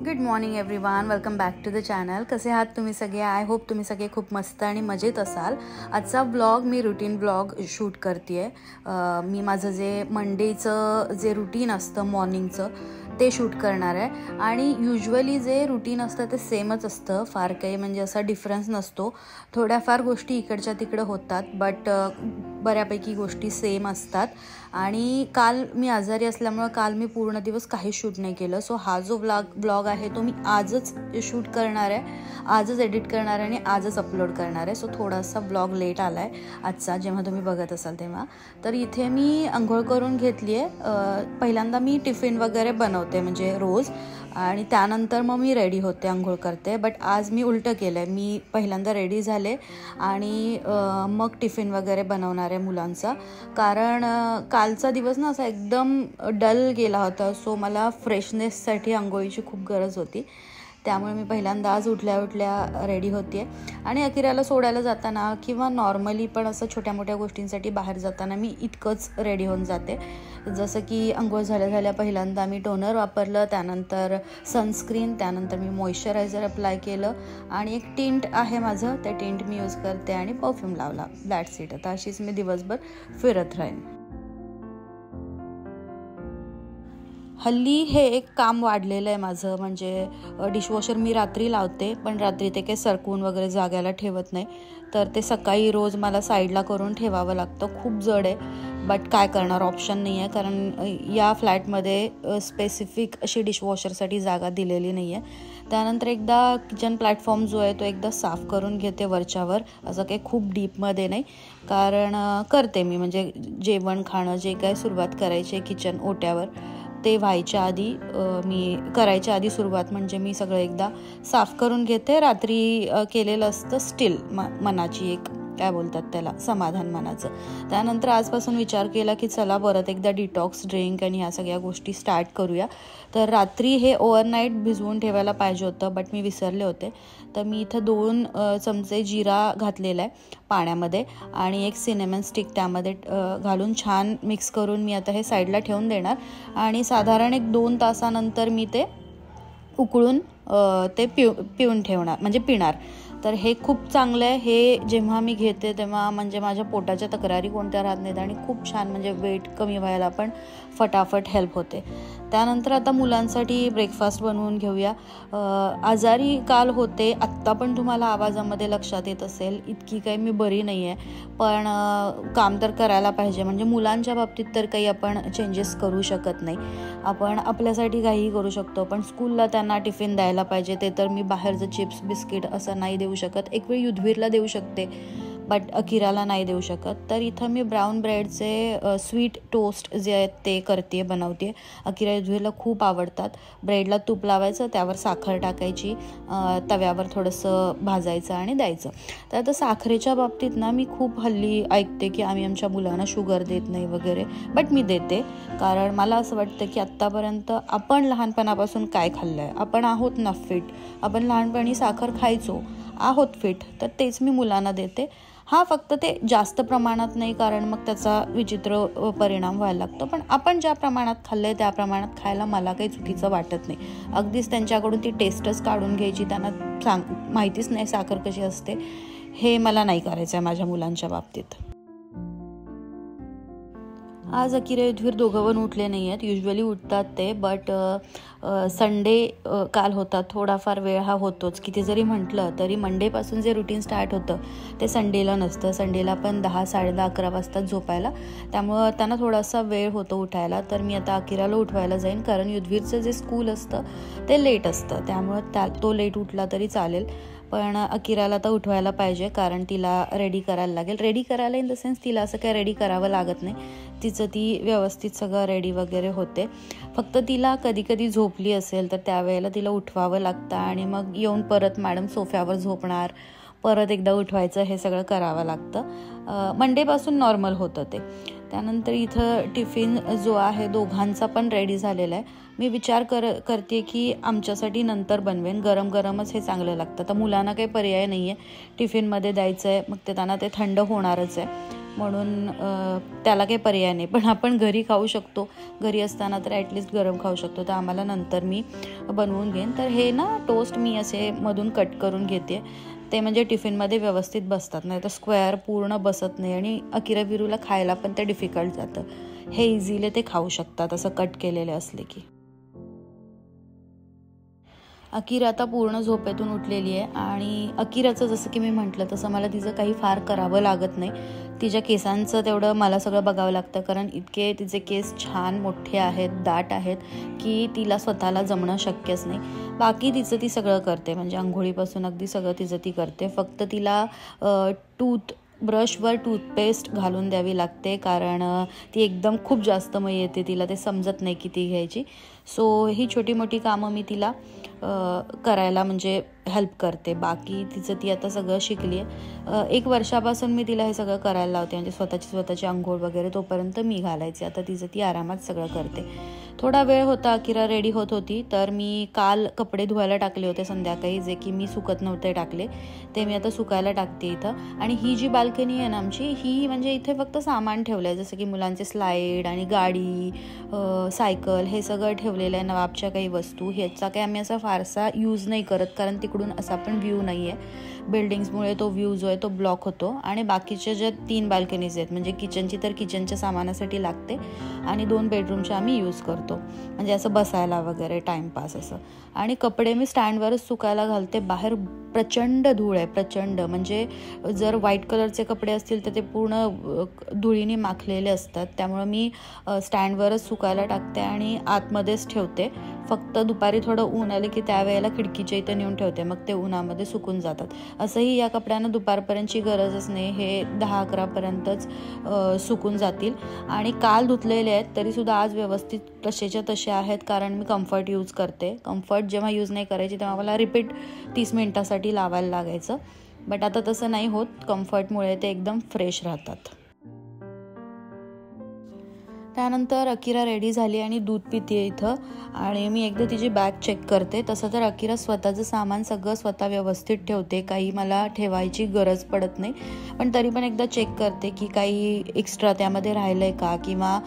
Good morning everyone, welcome back to the channel. कसे आहात तुम्ही सगळे? आय होप तुम्ही सगळे खूप मस्त आणि मजेत असाल. आजचा ब्लॉग मी रुटीन ब्लॉग शूट करते आहे. मी माझं जे मंडेचं जे रुटीन असतं मॉर्निंगचं ते शूट करणार आहे. आणि युजली जे रुटीन असतं ते सेमच असतं, फार काही म्हणजे असा डिफरन्स नसतो. थोड्याफार गोष्टी इकडच्या तिकडं होतात, बट बऱ्यापैकी गोष्टी सेम असतात. आणि काल मी आजारी असल्यामुळं काल मी पूर्ण दिवस काहीच शूट नाही केलं. सो हा जो ब्लॉग आहे तो मी आजच शूट करणार आहे, आजच एडिट करणार आहे आणि आजच अपलोड करणार आहे. सो थोडासा ब्लॉग लेट आला आहे आजचा, जेव्हा तुम्ही बघत असाल तेव्हा. तर इथे मी आंघोळ करून घेतली आहे. पहिल्यांदा मी टिफिन वगैरे बनवते म्हणजे रोज, आणि त्यानंतर मग मी रेडी होते, आंघोळ करते. बट आज मी उलटं केलं आहे. मी पहिल्यांदा रेडी झाले आणि मग टिफिन वगैरे बनवणार आहे मुलांचा. कारण कालचा दिवस ना असा एकदम डल गेला होता. सो मला फ्रेशनेससाठी आंघोळीची खूप गरज होती. त्यामुळे मी पहिल्यांदा आज उठल्या रेडी होते आहे. आणि अकिराला सोडायला जाताना किंवा नॉर्मली पण असं छोट्या मोठ्या गोष्टींसाठी बाहेर जाताना मी इतकंच रेडी होऊन जाते. जसं की आंघोळ झाल्या पहिल्यांदा मी टोनर वापरलं, त्यानंतर सनस्क्रीन, त्यानंतर मी मॉइश्चरायझर अप्लाय केलं आणि एक टिंट आहे माझं, ते टिंट मी यूज करते आणि परफ्यूम लावला. That's it. आता अशीच मी दिवसभर फिरत राहीन. हल्ली हे एक काम वाढलेलं आहे माझं, म्हणजे डिशवॉशर मी रात्री लावते, पण रात्री ते काही सरकवून वगैरे जाग्याला ठेवत नाही. तर ते सकाळी रोज मला साईडला करून ठेवावं लागतं. खूप जड आहे, बट काय करणार, ऑप्शन नाही आहे. कारण या फ्लॅटमध्ये स्पेसिफिक अशी डिशवॉशरसाठी जागा दिलेली नाही आहे. त्यानंतर एकदा किचन प्लॅटफॉर्म जो आहे तो एकदा साफ करून घेते वरच्यावर, असं काही खूप डीपमध्ये नाही. कारण करते मी, म्हणजे जेवण खाणं जे काय सुरुवात करायची किचन ओट्यावर ते व्हायच्या आधी, मी करायच्या आधी सुरुवात म्हणजे मी सगळं एकदा साफ करून घेते. रात्री केलेलं असतं स्टील मनाची एक, काय बोलतात त्याला, समाधान मनाचं. त्यानंतर आजपासून विचार केला की चला परत एकदा डिटॉक्स ड्रिंक आणि ह्या सगळ्या गोष्टी स्टार्ट करूया. तर रात्री हे ओव्हरनाईट भिजवून ठेवायला पाहिजे होतं, बट मी विसरले होते. तर मी इथं 2 चमचे जिरा घातलेला आहे पाण्यामध्ये आणि एक सिनेमन स्टिक त्यामध्ये घालून छान मिक्स करून मी आता हे साईडला ठेवून देणार. आणि साधारण एक 2 तासानंतर मी ते उकळून ते पिऊन ठेवणार, म्हणजे पिणार. तर हे खूप चांगलं आहे. हे जेव्हा मी घेते तेव्हा म्हणजे माझ्या पोटाच्या तक्रारी कोणत्या राहत नाहीत आणि खूप छान, म्हणजे वेट कमी व्हायला पण फटाफट हेल्प होते. त्यानंतर आता मुलांसाठी ब्रेकफास्ट बनवून घेऊया. आजारी काल होते, आत्ता पण तुम्हाला आवाजामध्ये लक्षात येत असेल, इतकी काही मी बरी नाही आहे. पण काम तर करायला पाहिजे, म्हणजे मुलांच्या बाबतीत तर काही आपण चेंजेस करू शकत नाही. आपण आपल्यासाठी काहीही करू शकतो, पण स्कूलला त्यांना टिफिन द्यायला पाहिजे. ते तर मी बाहेरचं चिप्स बिस्किट असं नाही देऊ शकत. एक वेळ युद्धवीरला देऊ शकते, बट अकिराला नाही देऊ शकत. तर इथं मी ब्राऊन ब्रेडचे स्वीट टोस्ट जे आहेत ते बनवते. अकिरा युद्धवीरला खूप आवडतात. ब्रेडला तूप लावायचं, त्यावर साखर टाकायची, तव्यावर थोडंसं भाजायचं आणि द्यायचं. तर आता साखरेच्या बाबतीत ना मी खूप हल्ली ऐकते की आम्ही आमच्या मुलांना शुगर देत नाही वगैरे, बट मी देते. कारण मला असं वाटतं की आत्तापर्यंत आपण लहानपणापासून काय खाल्लं आहे, आपण आहोत ना फिट, आपण लहानपणी साखर खायचो, आहोत फिट, तर तेच मी मुलांना देते. हा, फक्त ते जास्त प्रमाणात नाही, कारण मग त्याचा विचित्र परिणाम व्हायला लागतो. पण आपण ज्या प्रमाणात खाल्लं आहे त्या प्रमाणात खायला मला काही चुकीचं वाटत नाही. अगदीच त्यांच्याकडून ती टेस्टच काढून घ्यायची, त्यांना माहितीच नाही साखर कशी असते, हे मला नाही करायचं आहे माझ्या मुलांच्या बाबतीत. आज अकिरा युद्धवीर दोघं पण उठले नाही आहेत. युजली उठतात ते, बट संडे काल होता, थोडाफार वेळ हा होतोच. किती जरी म्हटलं तरी मंडेपासून जे रुटीन स्टार्ट होतं ते संडेला नसतं. संडेला पण 10, 10:30, 11 वाजतात झोपायला, त्यामुळं त्यांना थोडासा वेळ होतो उठायला. तर मी आता अकिराला उठवायला जाईन, कारण युद्धवीरचं जे स्कूल असतं ते लेट असतं, त्यामुळं तो लेट उठला तरी चालेल. पण अकिराला तर उठवायला पाहिजे, कारण तिला रेडी करायला लागेल. रेडी करायला इन द सेन्स तिला असं काही रेडी करावं लागत नाही, तिचं ती व्यवस्थित सगळं रेडी वगैरे होते. फक्त तिला कधी कधी झोपली असेल तर त्यावेळेला तिला उठवावं लागतं आणि मग येऊन परत मॅडम सोफ्यावर झोपणार, परत एकदा उठवायचं, हे सगळं करावं लागतं. मंडेपासून नॉर्मल होतं ते. त्यानंतर इथं टिफिन जो आहे दोघांचा पण रेडी झालेला आहे. मी विचार करते की आमच्यासाठी नंतर बनवेन, गरम गरमच हे चांगलं लागतं. तर मुलांना काही पर्याय नाही आहे, टिफिनमध्ये द्यायचं आहे, मग ते त्यांना ते थंड होणारच आहे. म्हणून त्याला काही पर्याय नाही. पण आपण घरी खाऊ शकतो, घरी असताना तर ॲटलिस्ट गरम खाऊ शकतो. तर आम्हाला नंतर मी बनवून घेईन. तर हे ना टोस्ट मी असे मधून कट करून घेते, ते म्हणजे टिफिनमध्ये व्यवस्थित बसतात, नाही तर स्क्वेअर पूर्ण बसत नाही आणि अकिरा विरूला खायला पण ते डिफिकल्ट जातं. हे इझिली ते खाऊ शकतात असं कट केलेले असले की. अकिरा आता पूर्ण झोपेतून उठलेली आहे आणि अकिराचं जसं की मी म्हटलं तसं मला तिचं काही फार करावं लागत नाही. तिच्या केसांचं तेवढं मला सगळं बघावं लागतं, कारण इतके तिचे केस छान मोठे आहेत, दाट आहेत की तिला स्वतःला जमणं शक्यच नाही. बाकी तिचं ती सगळं करते, म्हणजे आंघोळीपासून अगदी सगळं तिचं ती करते. फक्त तिला ब्रशवर टूथपेस्ट घालून द्यावी लागते, कारण ती एकदम खूप जास्त मग येते, तिला ते समजत नाही किती घ्यायची. सो ही छोटी मोठी कामं मी तिला करायला म्हणजे हेल्प करते. बाकी तिचं ती आता सगळं शिकली आहे. 1 वर्षापासून मी तिला हे सगळं करायला लावते, म्हणजे स्वतःची आंघोळ वगैरे तोपर्यंत मी घालायचे. आता तिचं ती आरामात सगळं करते. थोडा वेळ होता अकिरा रेडी होत होती, तर मी काल कपडे धुवायला टाकले होते संध्याकाळी, जे की मी सुकत नव्हते टाकले, ते मी आता सुकायला टाकते इथं. आणि ही जी बाल्कनी आहे ना आमची, ही म्हणजे इथे फक्त सामान ठेवलं आहे, जसं की मुलांचे स्लाईड आणि गाडी, सायकल, हे सगळं ठेवलेलं आहे. नवाबच्या काही वस्तू, ह्याचा काही आम्ही असा फारसा यूज नाही करत, कारण तिकडून असा पण व्ह्यू नाही आहे. बिल्डिंग्समुळे तो व्ह्यू जो आहे तो ब्लॉक होतो. आणि बाकीच्या ज्या 3 बाल्कनीज आहेत, म्हणजे किचनची तर किचनच्या सामानासाठी लागते आणि 2 बेडरूमच्या आम्ही यूज करतो, म्हणजे असं बसायला वगैरे टाईमपास असं. आणि कपडे मी स्टँडवरच सुकायला घालते. बाहेर प्रचंड धूळ आहे, प्रचंड. म्हणजे जर व्हाईट कलरचे कपडे असतील तर ते पूर्ण धुळीने माखलेले असतात, त्यामुळं मी स्टँडवरच सुकायला टाकते आणि आतमध्येच ठेवते. फक्त दुपारी थोडं ऊन आले की त्यावेळेला खिडकीच्या इथं नेऊन ठेवते, मग ते उन्हामध्ये सुकून जातात. असंही या कपड्यांना दुपारपर्यंतची गरजच नाही, हे 10-11पर्यंतच सुकून जातील. आणि काल धुतलेले आहेत तरीसुद्धा आज व्यवस्थित तसेच्या तसे आहेत, कारण मी कम्फर्ट यूज करते. कम्फर्ट जेव्हा यूज नाही करायची तेव्हा मला रिपीट 30 मिनिटासाठी लावायला लागायचं, बट आता तसं नाही होत. कम्फर्टमुळे ते एकदम फ्रेश राहतात. त्यानंतर अकिरा रेडी झाली आणि दूध पिते इथं, आणि मी एकदा तिची बॅग चेक करते. तसं तर अकिरा स्वतःचं सामान सगळं स्वतः व्यवस्थित ठेवते, काही मला ठेवायची गरज पडत नाही. पण तरी पण एकदा चेक करते की काही एक्स्ट्रा त्यामध्ये राहिलं आहे का, किंवा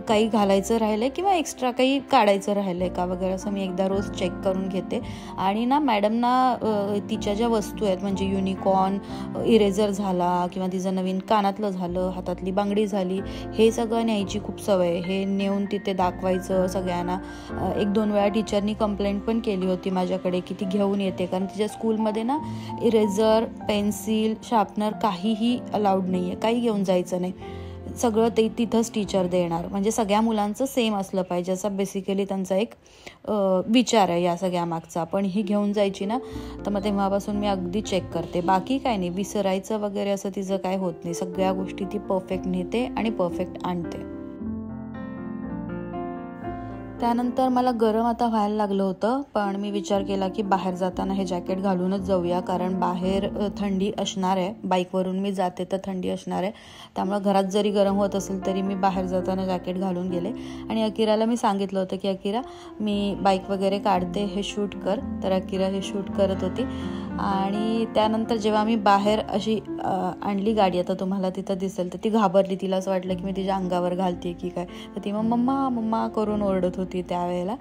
काही घालायचं राहिलं आहे किंवा एक्स्ट्रा काही काढायचं राहिलं आहे का वगैरे, असं मी एकदा रोज चेक करून घेते. आणि ना मॅडमना तिच्या ज्या वस्तू आहेत, म्हणजे युनिकॉर्न इरेझर झाला किंवा तिचं नवीन कानातलं झालं, हातातली बांगडी झाली, हे सगळं न्यायची खूप सवय. हे नेऊन तिथे दाखवायचं सगळ्यांना. 1-2 वेळा टीचरनी कंप्लेंट पण केली होती माझ्याकडे की ती घेऊन येते, कारण तिच्या स्कूलमध्ये ना इरेझर, पेन्सिल, शार्पनर काहीही अलाउड नाही आहे, काही घेऊन जायचं नाही. सगळं ते तिथंच टीचर देणार, म्हणजे सगळ्या मुलांचं सेम असलं पाहिजे, असा बेसिकली त्यांचा एक विचार आहे या सगळ्या मागचा. पण ही घेऊन जायची ना, तर मग तेव्हापासून मी अगदी चेक करते. बाकी काय नाही, विसरायचं वगैरे असं तिचं काय होत नाही. सगळ्या गोष्टी ती परफेक्ट नेते आणि परफेक्ट आणते. त्यानंतर मला गरम आता व्हायला लागलं होतं, पण मी विचार केला की बाहेर जाताना हे जॅकेट घालूनच जाऊया, कारण बाहेर थंडी असणार आहे. बाईकवरून मी जाते तर थंडी असणार आहे, त्यामुळं घरात जरी गरम होत असेल तरी मी बाहेर जाताना जॅकेट घालून गेले. आणि अकिराला मी सांगितलं होतं की अकिरा, मी बाईक वगैरे काढते, हे शूट कर. तर अकिरा हे शूट करत होती. आणि त्यानंतर जेव्हा मी बाहेर अशी आणली गाडी, आता तुम्हाला तिथं दिसेल, तर ती घाबरली. तिला असं वाटलं की मी तिच्या अंगावर घालते की काय, तर ती मग मम्मा मम्मा करून ओरडत होती त्यावेळेला.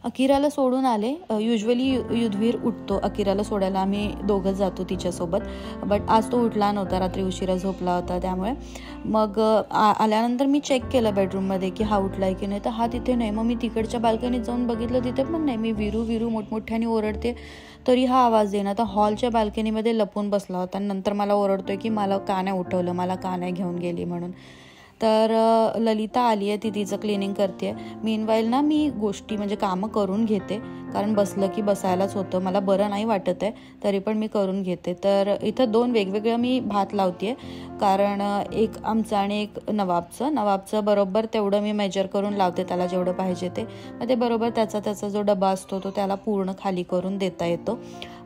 अकिराला सोडून आले. युजली युद्धवीर उठतो अकिराला सोडायला, आम्ही दोघंच जातो तिच्यासोबत, बट आज तो उठला नव्हता, रात्री उशिरा झोपला होता. त्यामुळे मग आल्यानंतर मी चेक केलं बेडरूममध्ये की हा उठला आहे की नाही, तर हा तिथे नाही. मग मी तिकडच्या बाल्कनीत जाऊन बघितलं, तिथे पण नाही. मी विरू विरू मोठमोठ्याने ओरडते तरी हा आवाज देणार. तर हॉलच्या बाल्कनीमध्ये लपून बसला होता. नंतर मला ओरडतोय की मला का नाही उठवलं, मला का नाही घेऊन गेली म्हणून. तर ललिता आली आहे, ती तिचं क्लिनिंग करते आहे. मीनवाईल ना मी गोष्टी म्हणजे कामं करून घेते, कारण बसलं की बसायलाच होतं. मला बरं नाही वाटत आहे तरी पण मी करून घेते. तर इथं 2 वेगवेगळं मी भात लावते आहे, कारण एक आमचं आणि एक नवाबचं बरोबर तेवढं मी मेजर करून लावते, त्याला जेवढं पाहिजे ते. मग ते बरोबर त्याचा जो डबा असतो तो त्याला पूर्ण खाली करून देता येतो.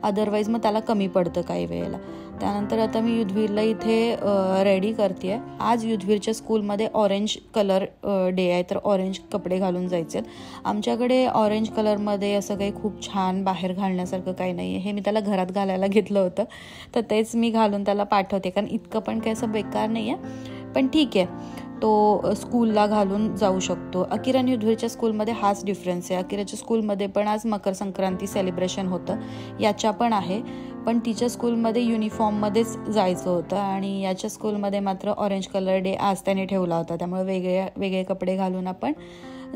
अदरवाईज मग त्याला कमी पडतं काही वेळेला. त्यानंतर आता मी युद्धवीरला इथे रेडी करते आहे. आज युद्धवीरच्या स्कूलमध्ये ऑरेंज कलर डे आहे, तर ऑरेंज कपडे घालून जायचे आहेत. आमच्याकडे ऑरेंज कलरमध्ये असं काही खूप छान बाहेर घालण्यासारखं काही नाही आहे. हे मी त्याला घरात घालायला घेतलं होतं, तर तेच मी घालून त्याला पाठवते, कारण इतकं पण काही असं बेकार नाही आहे, पण ठीक आहे, तो स्कूलला घालून जाऊ शकतो. अकिरा आणि युद्धवीरच्या स्कूलमध्ये हाच डिफरन्स आहे. अकिराच्या स्कूलमध्ये पण आज मकर संक्रांती सेलिब्रेशन होतं, याच्या पण आहे, पण तिच्या स्कूलमध्ये युनिफॉर्ममध्येच जायचं होतं आणि याच्या स्कूलमध्ये मात्र ऑरेंज कलर डे आज त्याने ठेवला होता, त्यामुळे वेगळे कपडे घालून आपण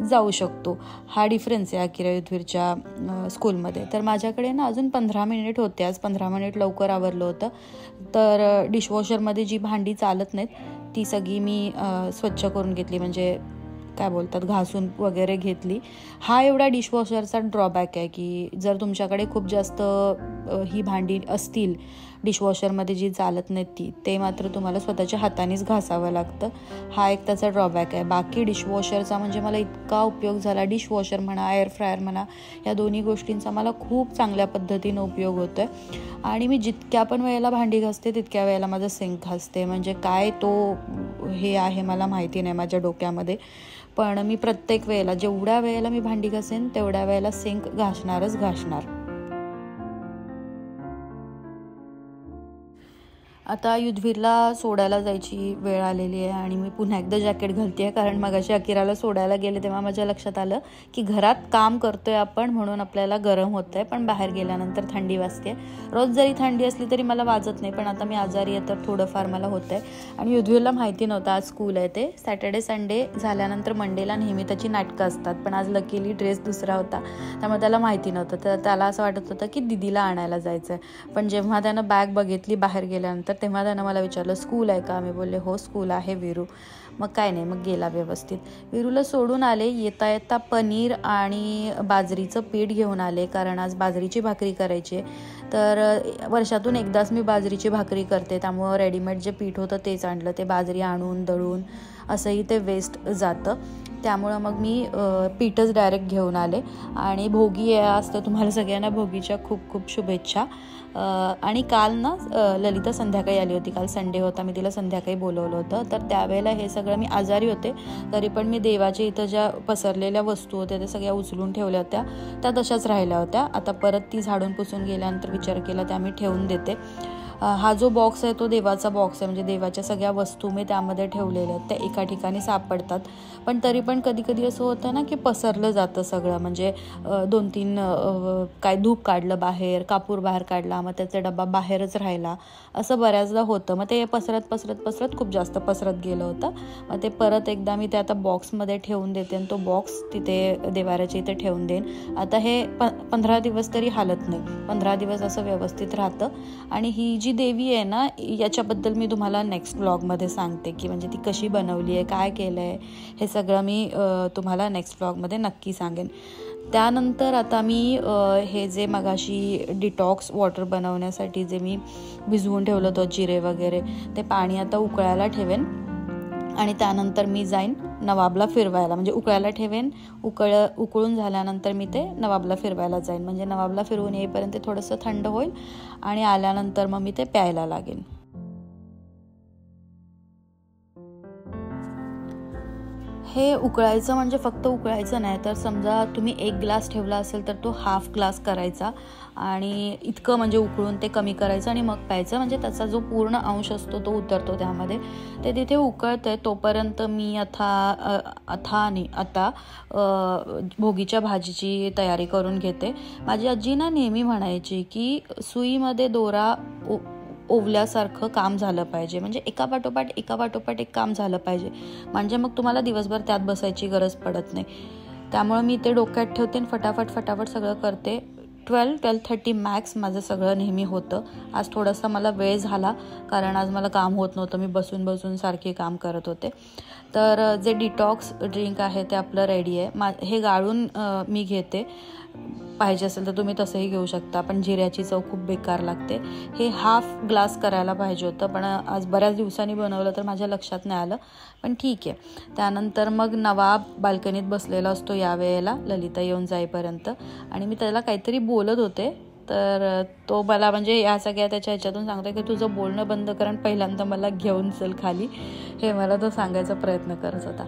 जाऊ शकतो. हा डिफरन्स आहे अकिरा युद्धवीरच्या स्कूलमध्ये. तर माझ्याकडे ना अजून 15 मिनिट होते, आज 15 मिनिट लवकर आवरलं होतं. तर डिशवॉशरमध्ये जी भांडी चालत नाहीत ती सगळी मी स्वच्छ करून घेतली, म्हणजे काय बोलतात, घासून वगैरे घेतली. हा एवढा डिशवॉशरचा ड्रॉबॅक आहे की जर तुमच्याकडे खूप जास्त ही भांडी असतील डिशवॉशरमध्ये जी चालत नाहीत ते मात्र तुम्हाला स्वतःच्या हातानेच घासावं लागतं. हा एक त्याचा ड्रॉबॅक आहे. बाकी डिशवॉशरचा म्हणजे मला इतका उपयोग झाला, डिशवॉशर म्हणा, एअर फ्रायर म्हणा, या दोन्ही गोष्टींचा मला खूप चांगल्या पद्धतीनं उपयोग होतो आहे. आणि मी जितक्या पण वेळेला भांडी घासते तितक्या वेळेला माझं सिंक घासते, म्हणजे काय तो हे आहे मला माहिती नाही माझ्या डोक्यामध्ये, पण मी प्रत्येक वेळेला जेवढ्या वेळेला मी भांडी घासेन तेवढ्या वेळेला सिंक घासणार. आता युद्धवीरला सोडायला जायची वेळ आलेली आहे आणि मी पुन्हा एकदा जॅकेट घालते आहे, कारण मगाशी अकिराला सोडायला गेले तेव्हा माझ्या लक्षात आलं की घरात काम करतोय आपण म्हणून आपल्याला गरम होतं आहे, पण बाहेर गेल्यानंतर थंडी वाजते. रोज जरी थंडी असली तरी मला वाजत नाही, पण आता मी आजारी आहे तर थोडंफार मला होतं आहे. आणि युद्धवीरला माहिती नव्हतं आज स्कूल आहे ते. सॅटर्डे संडे झाल्यानंतर मंडेला नेहमी त्याची नाटकं असतात, पण आज लकीली ड्रेस दुसरा होता त्यामुळे त्याला माहिती नव्हतं. तर त्याला असं वाटत होतं की दिदीला आणायला जायचं आहे, पण जेव्हा त्यानं बॅग बघितली बाहेर गेल्यानंतर तेव्हा त्यानं मला विचारलं स्कूल आहे का. मी बोलले हो स्कूल आहे वीरू. मग काय नाही, मग गेला व्यवस्थित. वीरूला सोडून आले. येता येता पनीर आणि बाजरीचं पीठ घेऊन आले, कारण आज बाजरीची भाकरी करायची. तर वर्षातून एकदाच मी बाजरीची भाकरी करते, त्यामुळं रेडीमेड जे पीठ होतं तेच आणलं. ते बाजरी आणून दळून असंही ते वेस्ट जातं, त्यामुळं मग मी पीठच डायरेक्ट घेऊन आले. आणि भोगी असतं, तुम्हाला सगळ्यांना भोगीच्या खूप खूप शुभेच्छा. आणि काल ना ललिता संध्याकाळी आली होती, काल संडे होता, मी तिला संध्याकाळी बोलवलं होतं. तर त्यावेळेला हे सगळं मी आजारी होते, तरी पण मी देवाच्या इथं ज्या पसरलेल्या वस्तू होत्या त्या सगळ्या उचलून ठेवल्या होत्या, त्या तशाच राहिल्या होत्या. आता परत ती झाडून पुसून गेल्यानंतर विचार केला त्या मी ठेवून देते. हा जो बॉक्स आहे तो देवाचा बॉक्स आहे, म्हणजे देवाच्या सगळ्या वस्तू मी त्यामध्ये ठेवलेल्या आहेत, त्या एका ठिकाणी सापडतात. पण तरी पण कधी कधी असं होतं ना की पसरलं जातं सगळं, म्हणजे 2-3 काय धूप काढलं बाहेर, कापूर बाहेर काढला, मग त्याचा डबा बाहेरच राहिला, असं बऱ्याचदा होतं. मग ते पसरत खूप जास्त पसरत गेलं होतं. मग ते परत एकदा मी ते आता बॉक्समध्ये ठेवून देते आणि तो बॉक्स तिथे देवाऱ्याच्या इथे ठेवून देईन. आता हे 15 दिवस तरी हालत नाही, 15 दिवस असं व्यवस्थित राहतं. आणि ही जी देवी आहे ना, याच्याबद्दल मी तुम्हाला नेक्स्ट व्लॉगमध्ये सांगते की म्हणजे ती कशी बनवली आहे, काय केलं आहे, हे सगळं मी तुम्हाला नेक्स्ट व्लॉगमध्ये नक्की सांगेन. त्यानंतर आता मी हे जे मगाशी डिटॉक्स वॉटर बनवण्यासाठी जे मी भिजवून ठेवलं होतं जिरे वगैरे, ते पाणी आता उकळायला ठेवेन आणि त्यानंतर मी जाईन नवाबला फिरवायला, म्हणजे उकळायला ठेवेन, उकळून झाल्यानंतर मी ते नवाबला फिरवायला जाईन, म्हणजे नवाबला फिरवून येईपर्यंत थोडंसं थंड होईल आणि आल्यानंतर मग मी ते प्यायला लागेन. हे उकळायचं म्हणजे फक्त उकळायचं नाही, तर समजा तुम्ही 1 ग्लास ठेवला असेल तर तो हाफ ग्लास करायचा आणि इतकं म्हणजे उकळून ते कमी करायचं आणि मग प्यायचं, म्हणजे त्याचा जो पूर्ण अंश असतो तो उतरतो त्यामध्ये. ते तिथे उकळतं आहे तोपर्यंत मी आता भोगीच्या भाजीची तयारी करून घेते. माझी आजी ना नेहमी म्हणायची की सुईमध्ये दोरा ओवल्यासारखं काम झालं पाहिजे, म्हणजे एका पाठोपाठ एक काम झालं पाहिजे, म्हणजे मग तुम्हाला दिवसभर त्यात बसायची गरज पडत नाही. त्यामुळं मी ते डोक्यात ठेवते आणि फटाफट सगळं करते. 12:30 मॅक्स माझं सगळं नेहमी होतं. आज थोडासा मला वेळ झाला कारण आज मला काम होत नव्हतं, मी बसून सारखे काम करत होते. तर जे डिटॉक्स ड्रिंक आहे ते आपलं रेडी आहे. हे गाळून मी घेते, पाहिजे असेल तर तुम्ही तसंही घेऊ शकता, पण जिऱ्याची चव खूप बेकार लागते. हे हाफ ग्लास करायला पाहिजे होतं, पण आज बऱ्याच दिवसांनी बनवलं तर माझ्या लक्षात नाही आलं, पण ठीक आहे. त्यानंतर मग नवाब बाल्कनीत बसलेला असतो या वेळेला, ललिता येऊन जाईपर्यंत, आणि मी त्याला काहीतरी बोलत होते, तर तो मला म्हणजे या सगळ्या त्याच्या ह्याच्यातून सांगतो की तुझं बोलणं बंद कर आणि पहिल्यांदा मला घेऊन चल खाली, हे मला तो सांगायचा प्रयत्न करत होता.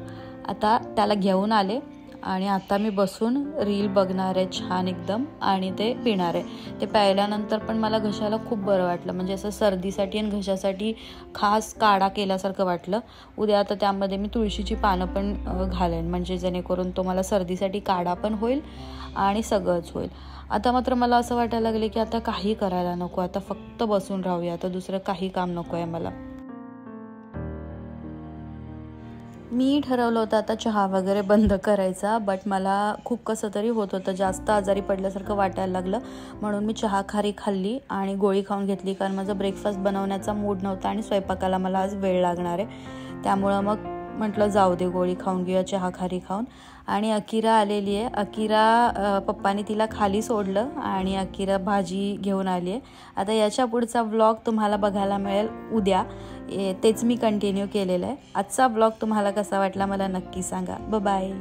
आता त्याला घेऊन आले आणि आता मी बसून रील बघणार आहे छान एकदम आणि ते पिणार आहे. ते प्यायल्यानंतर पण मला घशाला खूप बरं वाटलं, म्हणजे असं सर्दीसाठी आणि घशासाठी खास काढा केल्यासारखं वाटलं. उद्या आता त्यामध्ये मी तुळशीची पानं पण घालेन, म्हणजे जेणेकरून तो मला सर्दीसाठी काढा पण होईल आणि सगळंच होईल. आता मात्र मला असं वाटायला लागले की आता काही करायला नको, आता फक्त बसून राहूया, आता दुसरं काही काम नको आहे मला. मी ठरवलं होतं आता चहा वगैरे बंद करायचा, बट मला खूप कसं तरी होत होतं, जास्त आजारी पडल्यासारखं वाटायला लागलं. म्हणून मी चहा खारी खाल्ली आणि गोळी खाऊन घेतली, कारण माझा ब्रेकफास्ट बनवण्याचा मूड नव्हता आणि स्वयंपाकाला मला आज वेळ लागणार आहे. त्यामुळं मग म्हटलं जाऊ दे, गोळी खाऊन घेऊया चहा खारी खाऊन. आणि अकिरा आलेली आहे. अकिरा पप्पानी तिला खाली सोडलं आणि अकिरा भाजी घेऊन आली आहे. आता याच्या पुढचा व्लॉग तुम्हाला बघायला मिळेल उद्या. तेच मी कंटिन्यू केलेलं आहे. आजचा व्लॉग तुम्हाला कसा वाटला मला नक्की सांगा. बाय.